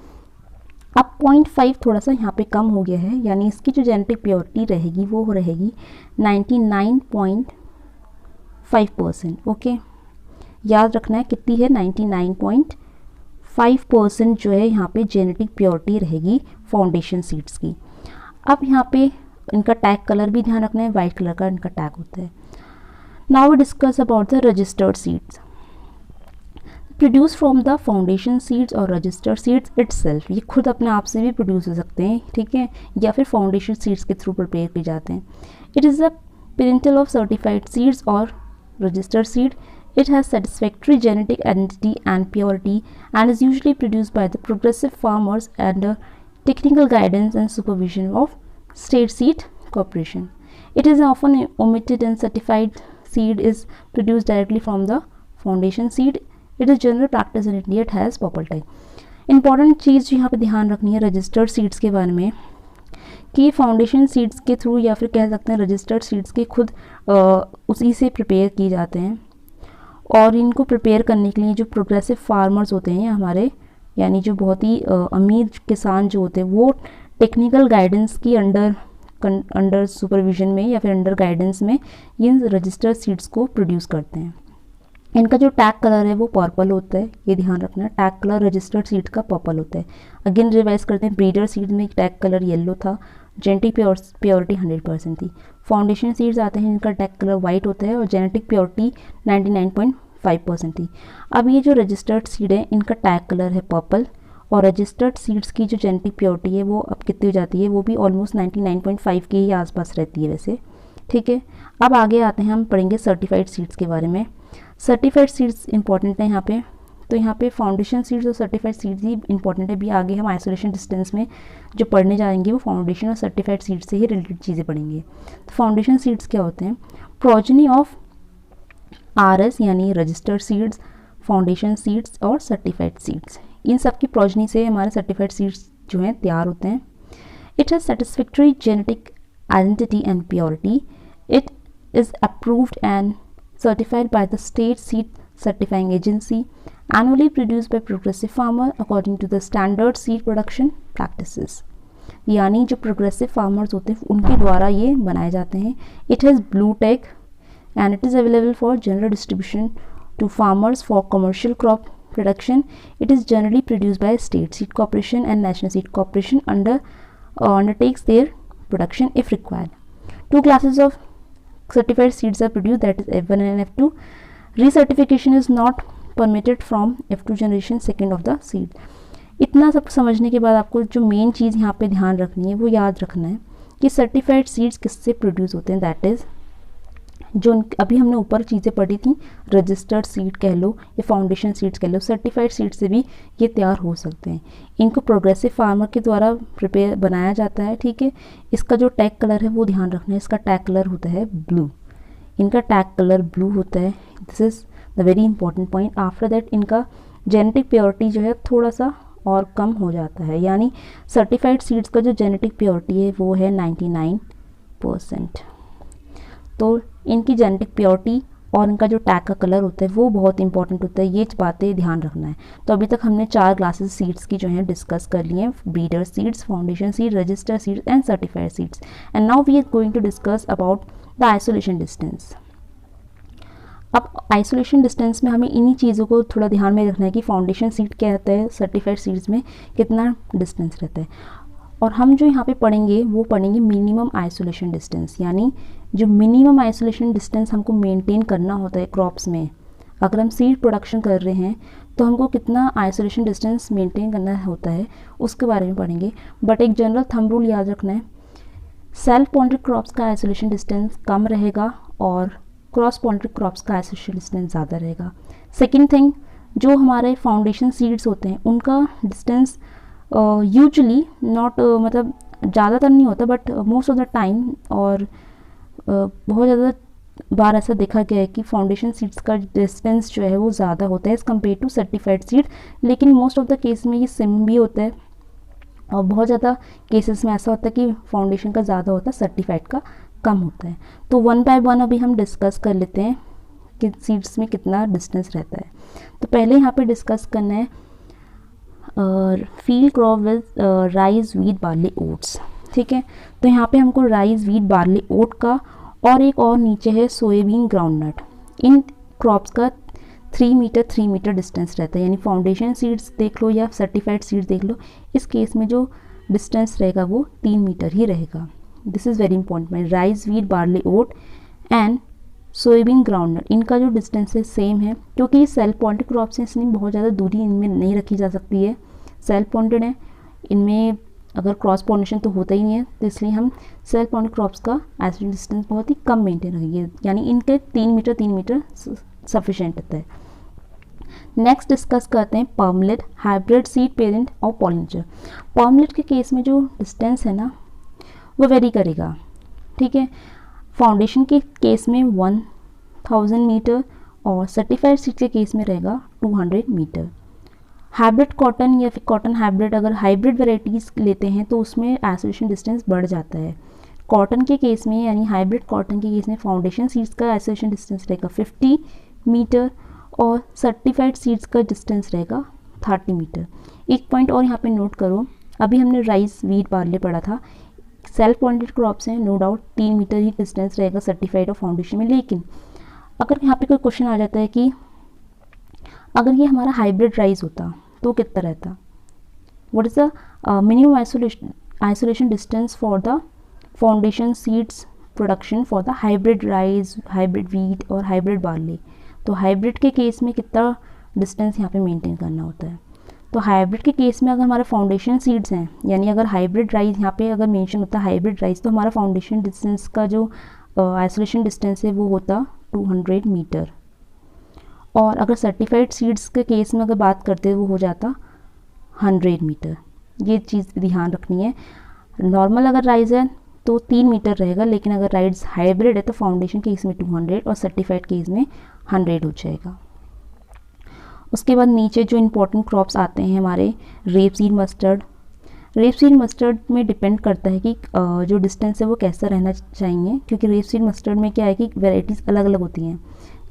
अब 0.5 थोड़ा सा यहाँ पे कम हो गया है, यानी इसकी जो जेनेटिक प्योरिटी रहेगी वो रहेगी 99.5%। ओके, याद रखना है कितनी है, 99.5% जो है यहाँ पे जेनेटिक प्योरिटी रहेगी फाउंडेशन सीड्स की। अब यहाँ पे इनका टैग कलर भी ध्यान रखना है, वाइट कलर का इनका टैग होता है। Now we discuss about the registered seeds produce from the foundation seeds और रजिस्टर्ड सीड्स इटसेल्फ। ये खुद अपने आप से भी प्रोड्यूस हो सकते हैं, ठीक है, या फिर फाउंडेशन सीड्स के थ्रू प्रिपेयर किए जाते हैं। It is the parental of certified seeds और registered seed. It has satisfactory genetic identity and purity and is usually produced by the progressive farmers under technical guidance and supervision of State Seed Corporation. It is often omitted and certified seed is produced directly from the foundation seed. It is general practice in India. It has purple tag. Important चीज़ जो यहाँ पे ध्यान रखनी है registered seeds के बारे में कि फाउंडेशन सीड्स के थ्रू या फिर कह सकते हैं रजिस्टर्ड सीड्स के खुद उसी से प्रिपेयर किए जाते हैं, और इनको प्रिपेयर करने के लिए जो प्रोग्रेसिव फार्मर्स होते हैं हमारे, यानी जो बहुत ही अमीर किसान जो होते हैं, वो टेक्निकल गाइडेंस की अंडर सुपरविजन में या फिर अंडर गाइडेंस में इन रजिस्टर्ड सीड्स को प्रोड्यूस करते हैं। इनका जो टैग कलर है वो पर्पल होता है, ये ध्यान रखना है, टैग कलर रजिस्टर्ड सीड का पर्पल होता है। अगेन रिवाइज करते हैं, ब्रीडर सीड में टैग कलर येलो था, जेनेटिक प्योरिटी 100% थी। फाउंडेशन सीड्स आते हैं, इनका टैग कलर वाइट होता है और जेनेटिक प्योरिटी 99.5% थी। अब ये जो रजिस्टर्ड सीड है इनका टैग कलर है पर्पल, और रजिस्टर्ड सीड्स की जो जेनेटिक प्योरिटी है वो अब कितनी हो जाती है, वो भी ऑलमोस्ट 99.5 के ही आसपास रहती है वैसे, ठीक है। अब आगे आते हैं, हम पढ़ेंगे सर्टिफाइड सीड्स के बारे में। सर्टिफाइड सीड्स इंपॉर्टेंट है यहाँ पे, तो यहाँ पे फाउंडेशन सीड्स और सर्टिफाइड सीड्स ही इंपॉर्टेंट है। भी आगे हम आइसोलेशन डिस्टेंस में जो पढ़ने जाएंगे वो फाउंडेशन और सर्टिफाइड सीड्स से ही रिलेटेड चीज़ें पढ़ेंगे। तो फाउंडेशन सीड्स क्या होते हैं? प्रोजनी ऑफ RS यानी रजिस्टर्ड सीड्स, फाउंडेशन सीड्स और सर्टिफाइड सीड्स, इन सब की प्रोजनी से हमारे सर्टिफाइड सीड्स जो हैं तैयार होते हैं। It has satisfactory genetic identity and purity. It is approved and certified by the state seed certifying agency, annually produced by progressive farmer according to the standard seed production practices. यानी जो progressive farmers होते हैं उनके द्वारा ये बनाए जाते हैं। It has blue tag and it is available for general distribution to farmers for commercial crop production. It is generally produced by state seed corporation and national seed corporation undertakes their production if required. Two classes of certified seeds are produced, that is F1 and F2. Recertification is not permitted from F2 generation second of the seed. इतना सब समझने के बाद आपको जो main चीज़ यहाँ पे ध्यान रखनी है वो याद रखना है कि सर्टिफाइड सीड्स किससे प्रोड्यूस होते हैं, दैट इज़ जो अभी हमने ऊपर चीज़ें पढ़ी थी, रजिस्टर्ड सीड कह लो या फाउंडेशन सीड्स कह लो, सर्टिफाइड सीड से भी ये तैयार हो सकते हैं। इनको प्रोग्रेसिव फार्मर के द्वारा प्रिपेयर बनाया जाता है, ठीक है। इसका जो टैग कलर है वो ध्यान रखना है, इसका टैग कलर होता है ब्लू, इनका टैग कलर ब्लू होता है। This is the very important point. After that इनका जेनेटिक प्योरिटी जो है थोड़ा सा और कम हो जाता है, यानी सर्टिफाइड सीड्स का जो जेनेटिक प्योरिटी है वो है 99%। तो इनकी जेनेटिक प्योरिटी और इनका जो टैग का कलर होता है वो बहुत इंपॉर्टेंट होता है, ये बातें ध्यान रखना है। तो अभी तक हमने 4 क्लासेस सीड्स की जो है डिस्कस कर लिए हैं, breeder seeds, foundation seed, registered seeds and certified seeds. And now we are going to discuss about the isolation distance. अब आइसोलेशन डिस्टेंस में हमें इन्हीं चीज़ों को थोड़ा ध्यान में रखना है कि फाउंडेशन सीड क्या रहता है, सर्टिफाइड सीड्स में कितना डिस्टेंस रहता है। और हम जो यहाँ पे पढ़ेंगे वो पढ़ेंगे मिनिमम आइसोलेशन डिस्टेंस, यानी जो मिनिमम आइसोलेशन डिस्टेंस हमको मेंटेन करना होता है क्रॉप्स में अगर हम सीड प्रोडक्शन कर रहे हैं तो हमको कितना आइसोलेशन डिस्टेंस मेंटेन करना होता है उसके बारे में पढ़ेंगे। बट एक जनरल थंब रूल याद रखना है, सेल्फ पॉलिनेटेड क्रॉप्स का आइसोलेशन डिस्टेंस कम रहेगा और क्रॉस पॉलिनेटेड क्रॉप्स का आइसोलेशन डिस्टेंस ज़्यादा रहेगा। सेकेंड थिंग, जो हमारे फाउंडेशन सीड्स होते हैं उनका डिस्टेंस यूजुअली नॉट मतलब ज़्यादातर नहीं होता, but most of the time और बहुत ज़्यादा बार ऐसा देखा गया है कि फाउंडेशन सीड्स का डिस्टेंस जो है वो ज़्यादा होता है as compare to certified seed. लेकिन मोस्ट ऑफ द केस में ये सेम भी होता है और बहुत ज़्यादा केसेस में ऐसा होता है कि फाउंडेशन का ज़्यादा होता है, सर्टिफाइड का कम होता है। तो वन बाय वन अभी हम डिस्कस कर लेते हैं कि सीड्स में कितना डिस्टेंस रहता है। तो पहले यहाँ पे डिस्कस करना है field crop with rice, wheat, barley, oats. ठीक है, तो यहाँ पे हमको राइस, वीट, बार्ली, ओट का और एक और नीचे है सोयाबीन, ग्राउंडनट। इन क्रॉप्स का 3 मीटर डिस्टेंस रहता है, यानी फाउंडेशन सीड्स देख लो या सर्टिफाइड सीड्स देख लो, इस केस में जो डिस्टेंस रहेगा वो 3 मीटर ही रहेगा। This is very important. Rice, wheat, barley, oat and soybean, groundnut, इनका जो डिस्टेंस है सेम है, क्योंकि ये सेल्फ पॉलिनेटेड क्रॉप्स हैं इसलिए बहुत ज़्यादा दूरी इनमें नहीं रखी जा सकती है। सेल्फ पॉलिनेटेड है, इनमें अगर क्रॉस पॉलिनेशन तो होता ही नहीं है, तो इसलिए हम सेल्फ पॉलिनेटेड क्रॉप्स का आइसोलेशन डिस्टेंस बहुत ही कम मेंटेन रखेंगे, यानी इनके 3 मीटर सफिशेंट होता है। नेक्स्ट डिस्कस करते हैं पर्मलेट, हाइब्रिड सीड पेरेंट और पॉलिनेटर। पर्मलेट के केस में जो डिस्टेंस है ना वो वेरी करेगा। ठीक है, फाउंडेशन के केस में 1000 मीटर और सर्टिफाइड सीड के केस में रहेगा 200 मीटर। हाइब्रिड कॉटन या फिर कॉटन हाइब्रिड, अगर हाइब्रिड वेराइटीज़ लेते हैं तो उसमें आइसोलेशन डिस्टेंस बढ़ जाता है। कॉटन के केस में यानी हाइब्रिड कॉटन के केस में फाउंडेशन सीड्स का आइसोलेशन डिस्टेंस रहेगा 50 मीटर और सर्टिफाइड सीड्स का डिस्टेंस रहेगा 30 मीटर। एक पॉइंट और यहाँ पे नोट करो, अभी हमने राइस, वीट, बार्ले पढ़ा था, सेल्फ पॉलिनेटेड क्रॉप्स हैं, नो डाउट 3 मीटर ही डिस्टेंस रहेगा सर्टिफाइड और फाउंडेशन में। लेकिन अगर यहाँ पे कोई क्वेश्चन आ जाता है कि अगर ये हमारा हाइब्रिड राइस होता तो कितना रहता, what is the minimum isolation distance for the foundation seeds production for the hybrid rice, hybrid wheat और हाइब्रिड बार्ले। तो हाइब्रिड के केस में कितना डिस्टेंस यहाँ पे मेंटेन करना होता है। तो हाइब्रिड के केस में अगर हमारे फाउंडेशन सीड्स हैं, यानी अगर हाइब्रिड राइस यहाँ पे अगर मेंशन होता है हाइब्रिड राइस, तो हमारा फाउंडेशन डिस्टेंस का जो आइसोलेशन डिस्टेंस है वो होता 200 मीटर। और अगर सर्टिफाइड सीड्स के केस में अगर बात करते हैं वो हो जाता 100 मीटर। ये चीज़ ध्यान रखनी है। नॉर्मल अगर राइस है तो 3 मीटर रहेगा, लेकिन अगर राइस हाइब्रिड है तो फाउंडेशन केस में 200 और सर्टिफाइड केस में 100 हो जाएगा। उसके बाद नीचे जो इम्पोर्टेंट क्रॉप्स आते हैं हमारे, rape seed, mustard. Rape seed mustard में डिपेंड करता है कि जो डिस्टेंस है वो कैसा रहना चाहिए, क्योंकि रेप सीड मस्टर्ड में क्या है कि वेराइटीज़ अलग अलग होती हैं,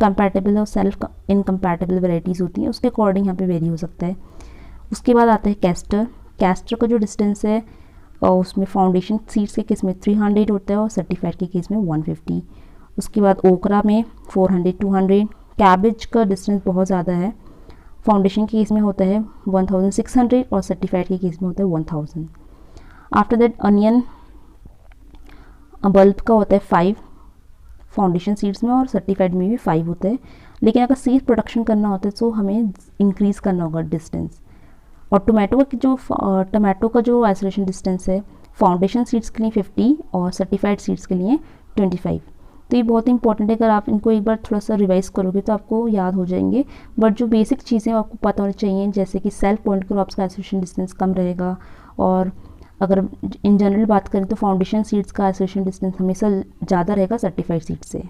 कंपैटिबल और सेल्फ इनकम्पैटिबल वेराइटीज़ होती हैं, उसके अकॉर्डिंग यहाँ पे वेरी हो सकता है। उसके बाद आता है कैस्टर। कैस्टर का जो डिस्टेंस है उसमें फाउंडेशन सीड्स के केस में 300 होता है और सर्टिफाइड के केस में 150। उसके बाद ओकरा में 400, 200। कैबेज का डिस्टेंस बहुत ज़्यादा है, फाउंडेशन के केस में होता है 1600 और सर्टिफाइड के केस में होता है 1000। आफ्टर दैट अनियन, बल्ब का होता है 5 फाउंडेशन सीड्स में और सर्टिफाइड में भी 5 होता है। लेकिन अगर सीड प्रोडक्शन करना होता है तो हमें इंक्रीज़ करना होगा डिस्टेंस। और टमाटो का जो आइसोलेशन डिस्टेंस है फाउंडेशन सीड्स के लिए 50 और सर्टिफाइड सीड्स के लिए 25। तो ये बहुत इंपॉर्टेंट है, अगर आप इनको एक बार थोड़ा सा रिवाइज करोगे तो आपको याद हो जाएंगे। बट जो बेसिक चीज़ें आपको पता होनी चाहिए, जैसे कि सेल्फ पॉलिनेटेड क्रॉप्स का आइसोलेशन डिस्टेंस कम रहेगा, और अगर इन जनरल बात करें तो फाउंडेशन सीड्स का आइसोलेशन डिस्टेंस हमेशा ज़्यादा रहेगा सर्टिफाइड सीड से।